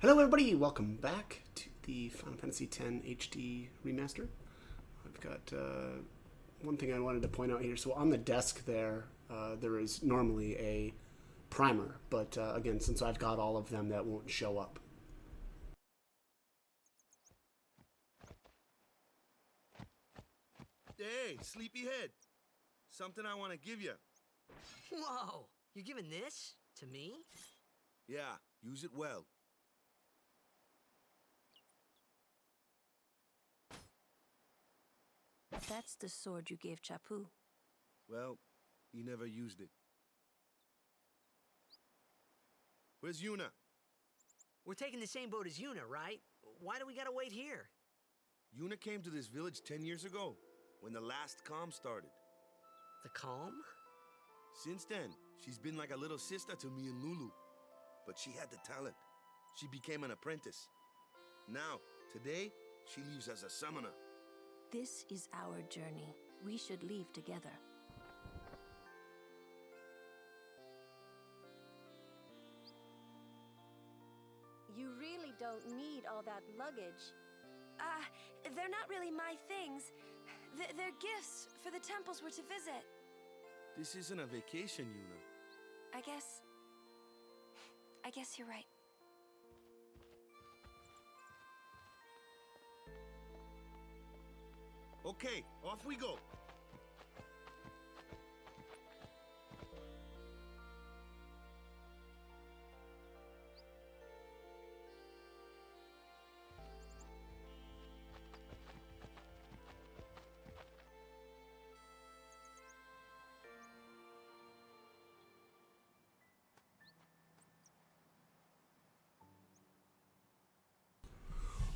Hello everybody, welcome back to the Final Fantasy X HD Remaster. I've got one thing I wanted to point out here. So on the desk there, there is normally a primer, but again, since I've got all of them, that won't show up. Hey, sleepyhead. Something I want to give you. Whoa! You're giving this to me? Yeah, use it well. That's the sword you gave Chapu. Well, he never used it. Where's Yuna? We're taking the same boat as Yuna, right? Why do we gotta wait here? Yuna came to this village 10 years ago, when the last calm started. The calm? Since then, she's been like a little sister to me and Lulu. But she had the talent. She became an apprentice. Now, today, she leaves as a summoner. This is our journey. We should leave together. You really don't need all that luggage. They're not really my things. They're gifts for the temples we're to visit. This isn't a vacation, Yuna. I guess you're right. Okay, off we go.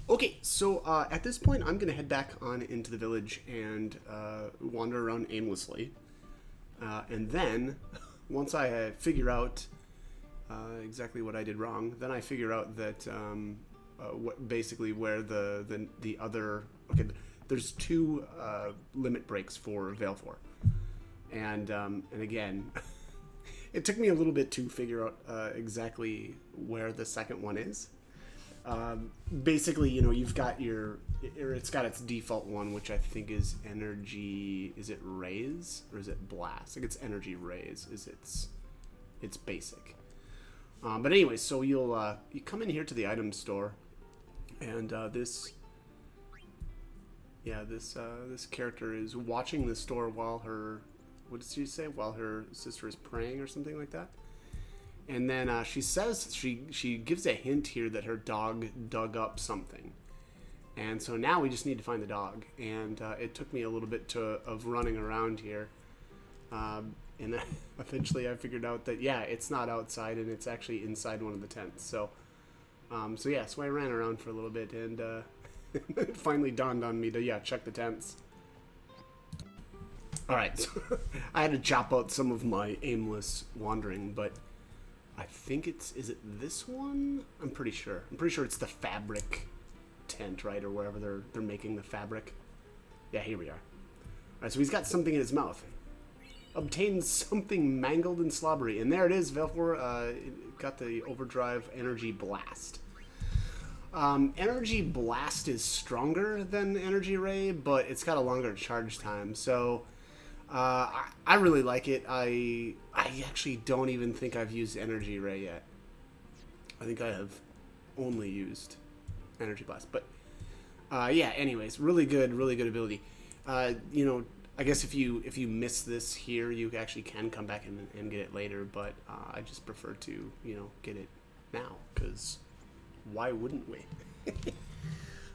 Okay, so at this point, I'm going to head back on into the village and wander around aimlessly. And then, once I figure out exactly what I did wrong, then I figure out that basically where the other... Okay, there's two limit breaks for Velveor. And again, it took me a little bit to figure out exactly where the second one is. Basically, you know, you've got it's got its default one, which I think is energy. Is it raise or is it blast? I think it's energy raise. Is it's basic. But anyway, so you come in here to the item store, and this character is watching the store while what did she say? While her sister is praying or something like that. And then she says, she gives a hint here that her dog dug up something. And so now we just need to find the dog. And it took me a little bit of running around here. And then eventually I figured out that, yeah, it's not outside and it's actually inside one of the tents. So so I ran around for a little bit and it finally dawned on me to, check the tents. Alright, so I had to chop out some of my aimless wandering, but... I think is it this one? I'm pretty sure it's the fabric tent, right? Or wherever they're making the fabric. Yeah, here we are. Alright, so he's got something in his mouth. Obtains something mangled and slobbery. And there it is, Velveor got the overdrive energy blast. Energy blast is stronger than energy ray, but it's got a longer charge time, so... I really like it. I actually don't even think I've used Energy Ray yet. I think I have only used Energy Blast. But, yeah, anyways, really good ability. You know, I guess if you miss this here, you actually can come back and get it later. But I just prefer to, get it now. Because why wouldn't we?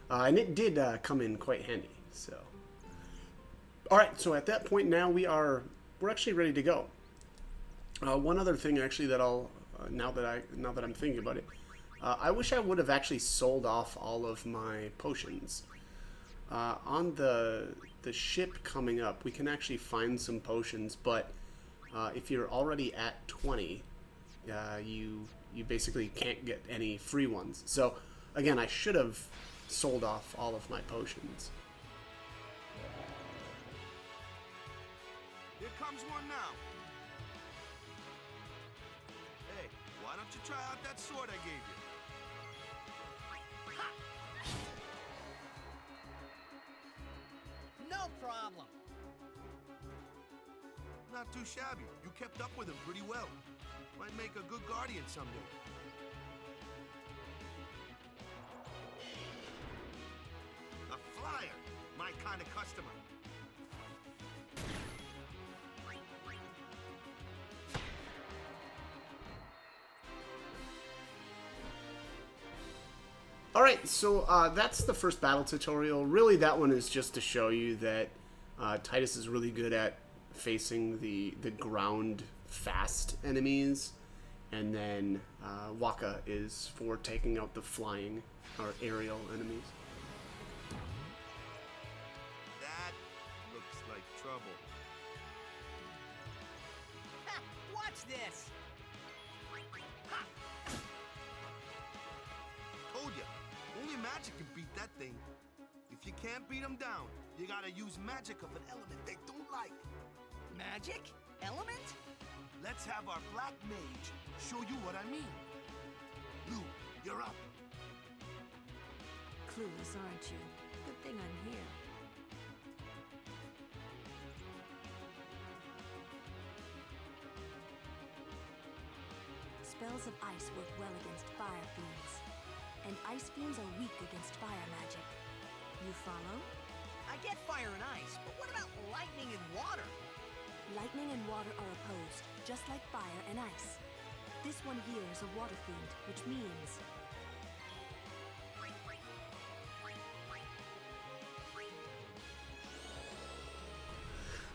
And it did come in quite handy, so... Alright, so at that point now we're actually ready to go. One other thing actually that I'll now that I'm thinking about it, I wish I would have actually sold off all of my potions. On the ship coming up, we can actually find some potions, but if you're already at 20, you basically can't get any free ones. So again, I should have sold off all of my potions. Here comes one now. Hey, why don't you try out that sword I gave you? Not too shabby. You kept up with him pretty well. Might make a good guardian someday. A flyer! My kind of customer. Alright, so that's the first battle tutorial. Really, that one is just to show you that Titus is really good at facing the ground fast enemies, and then Waka is for taking out the flying or aerial enemies. That looks like trouble. Ha! Watch this! Ha! Told ya, only magic can beat that thing. If you can't beat them down, you gotta use magic of an element they don't like. Magic? Element? Let's have our black mage show you what I mean. Lou, you're up. Clueless, aren't you? Good thing I'm here. Spells of ice work well against fire fiends, and ice fiends are weak against fire magic. You follow? I get fire and ice, but what about lightning and water? Lightning and water are opposed, just like fire and ice. This one here is a water fiend, which means...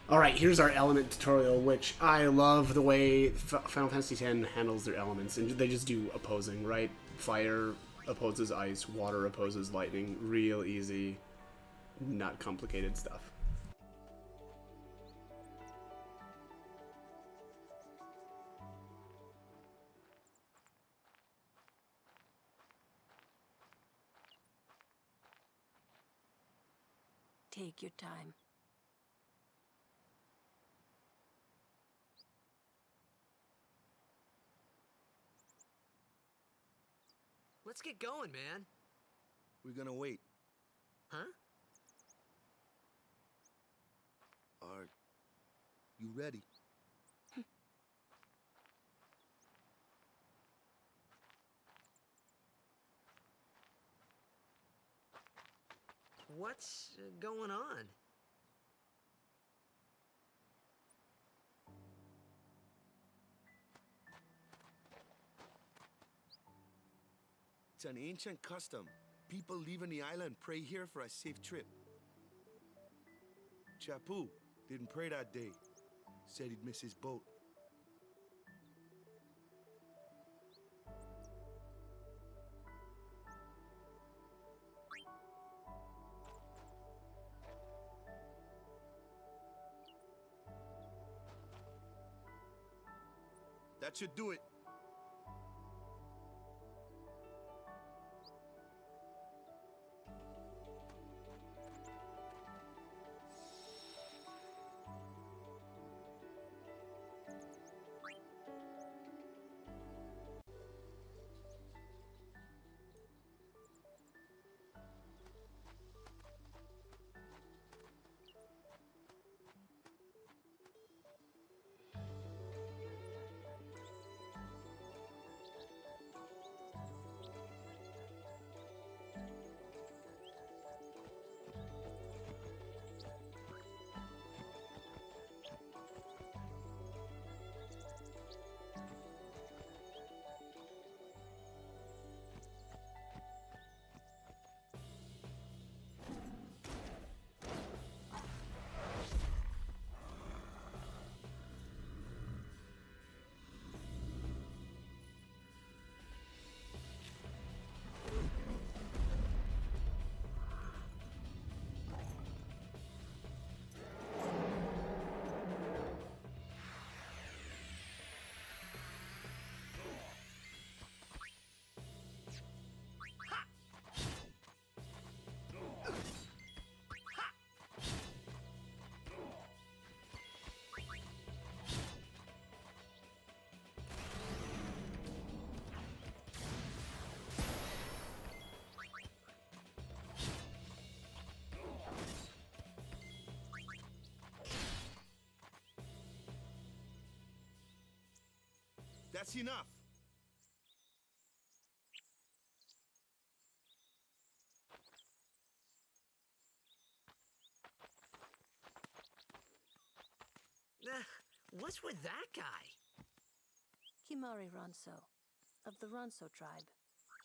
Alright, here's our element tutorial, which I love the way Final Fantasy X handles their elements, and they just do opposing, right? Fire opposes ice, water opposes lightning. Real easy, not complicated stuff. Take your time. Let's get going, man. We're gonna wait. Huh? Are you ready? What's going on? It's an ancient custom. People leaving the island pray here for a safe trip. Chapu didn't pray that day. Said he'd miss his boat. That should do it. That's enough. What's with that guy? Kimari Ronso, of the Ronso tribe.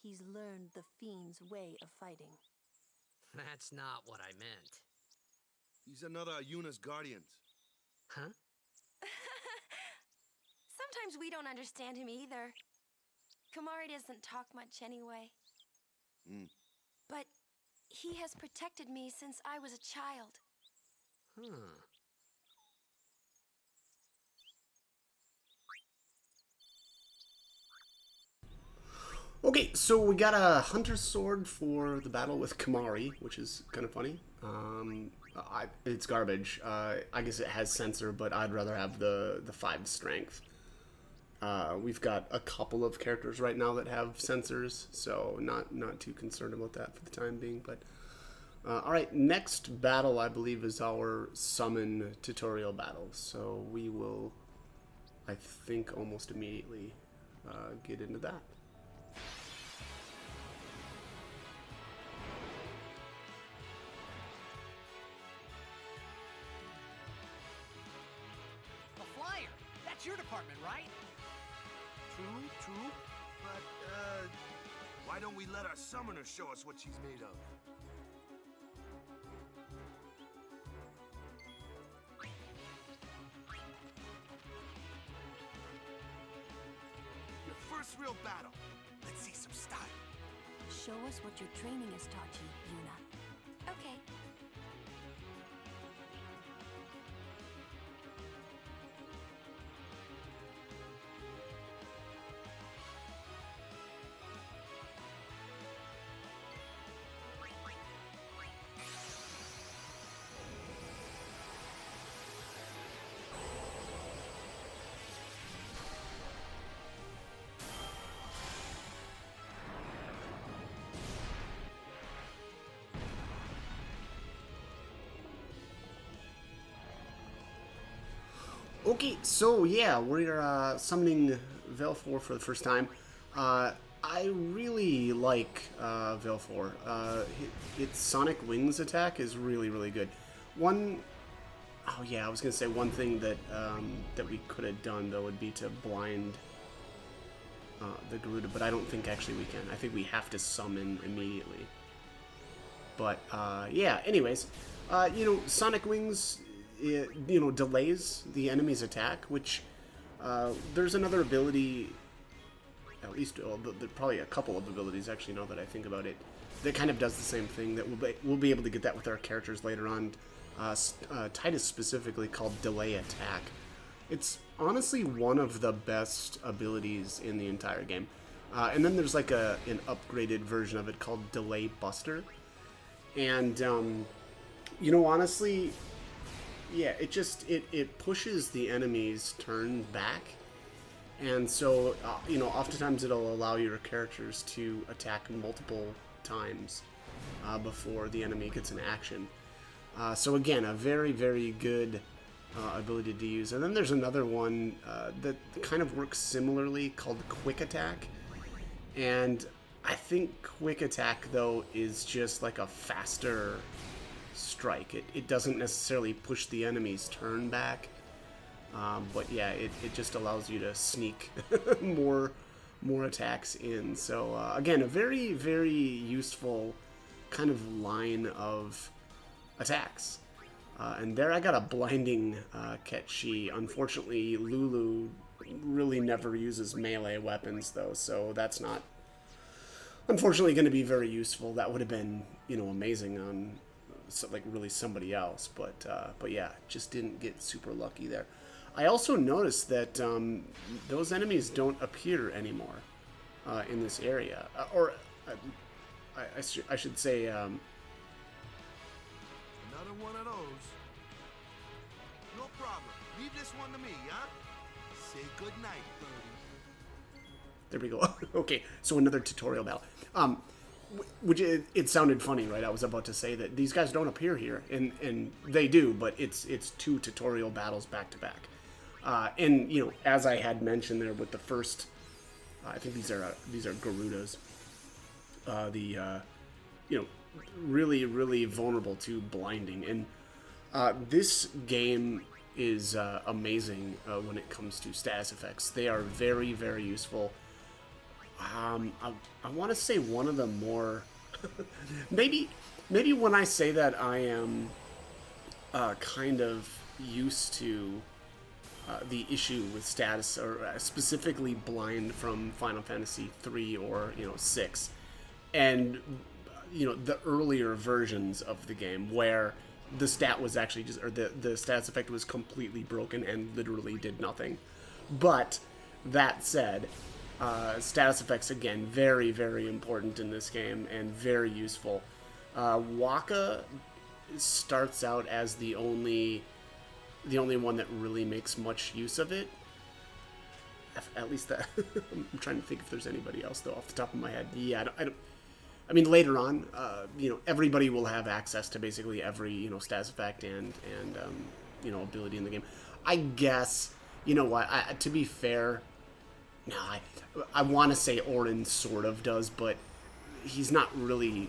He's learned the Fiend's way of fighting. That's not what I meant. He's another Yuna's guardians. Huh? Sometimes we don't understand him either. Kumari doesn't talk much anyway. But he has protected me since I was a child. Huh. Okay, so we got a hunter's sword for the battle with Kimari, which is kind of funny. It's garbage. I guess it has sensor, but I'd rather have the 5 strength. We've got a couple of characters right now that have sensors, so not too concerned about that for the time being. But all right, next battle I believe is our summon tutorial battle. So we will, I think, almost immediately get into that. Your department, right? True. But, why don't we let our summoner show us what she's made of? Your first real battle. Let's see some style. Show us what your training has taught you, Yuna. Okay. Okay, so yeah, we're summoning Velveor for the first time. I really like Velveor. Its Sonic Wings attack is really good. Oh yeah, I was gonna say one thing that that we could have done though would be to blind the Garuda, but I don't think actually we can. I think we have to summon immediately. But yeah, anyways, Sonic Wings. It, delays the enemy's attack, which there's another ability, at least probably a couple of abilities actually now that I think about it, that kind of does the same thing. That we'll be able to get that with our characters later on. Titus specifically called Delay Attack. It's honestly one of the best abilities in the entire game. And then there's like an upgraded version of it called Delay Buster. And honestly, yeah, it pushes the enemy's turn back, and so oftentimes it'll allow your characters to attack multiple times before the enemy gets an action. So again, a very good ability to use. And then there's another one that kind of works similarly called Quick Attack, and I think Quick Attack though is just like a faster strike. It doesn't necessarily push the enemy's turn back, but yeah, it just allows you to sneak more attacks in. So again, a very useful kind of line of attacks. And there I got a blinding Ketchi. Unfortunately, Lulu really never uses melee weapons though, so that's not unfortunately going to be very useful. That would have been amazing on like really somebody else, but yeah, just didn't get super lucky there. I also noticed that those enemies don't appear anymore in this area, or I should say Another one of those. No problem. Leave this one to me, huh? Say good night, birdie. there we go. Okay, so another tutorial battle. Which it sounded funny, right? I was about to say that these guys don't appear here, and they do, but it's 2 tutorial battles back to back. And you know, as I had mentioned there with the first, I think these are Garudas. You know, really vulnerable to blinding, and this game is amazing when it comes to status effects. They are very useful. I want to say one of the more maybe when I say that I am kind of used to the issue with status, or specifically blind from Final Fantasy 3 or 6, and the earlier versions of the game where the stat was actually just, or the status effect was completely broken and literally did nothing. But that said, status effects, again, very important in this game and very useful. Waka starts out as the only one that really makes much use of it. At least that. I'm trying to think if there's anybody else, though, off the top of my head. Yeah, I mean, later on, everybody will have access to basically every, status effect and ability in the game. I guess, you know what, to be fair, no, I want to say Orin sort of does, but he's not really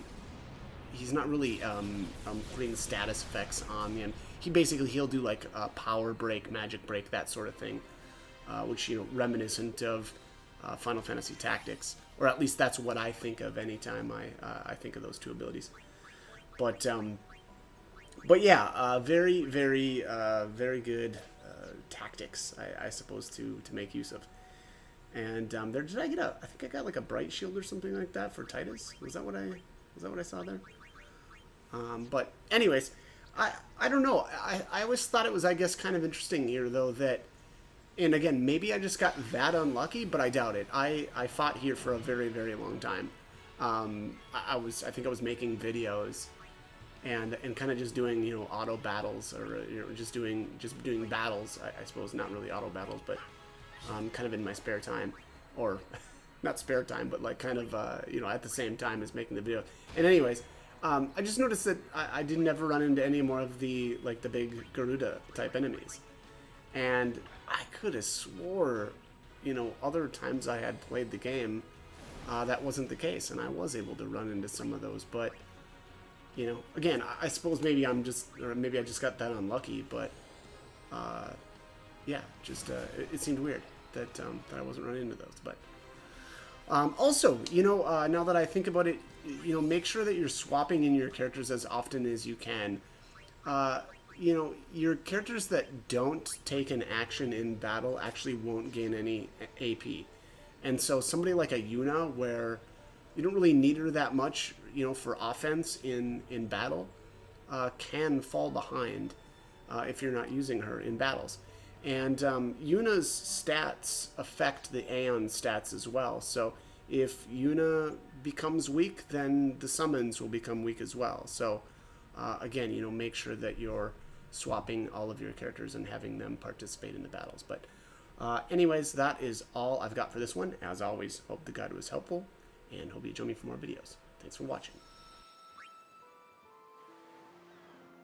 putting status effects on the end. He'll do like a power break, magic break, that sort of thing, which, reminiscent of Final Fantasy Tactics, or at least that's what I think of anytime I think of those two abilities. But yeah, very good tactics, I suppose, to make use of. And there, did I get I think I got like a bright shield or something like that for Titus. Was that what I saw there? But anyways, I don't know. I always thought it was, I guess, kind of interesting here, though, that, and again, maybe I just got that unlucky, but I doubt it. I fought here for a very long time. I think I was making videos and kind of just doing, auto battles, or just doing battles, I suppose, not really auto battles, but kind of in my spare time, or not spare time, but like kind of at the same time as making the video. And anyways, I just noticed that I didn't ever run into any more of the big Garuda type enemies, and I could have swore, other times I had played the game, that wasn't the case, and I was able to run into some of those. But again, I suppose maybe I just got that unlucky. But yeah, just it seemed weird that I wasn't running into those. But also, now that I think about it, make sure that you're swapping in your characters as often as you can. Your characters that don't take an action in battle actually won't gain any AP. And so somebody like a Yuna, where you don't really need her that much, for offense in battle, can fall behind if you're not using her in battles. And Yuna's stats affect the Aeon stats as well. So if Yuna becomes weak, then the summons will become weak as well. So again, make sure that you're swapping all of your characters and having them participate in the battles. But anyways, that is all I've got for this one. As always, hope the guide was helpful, and hope you join me for more videos. Thanks for watching.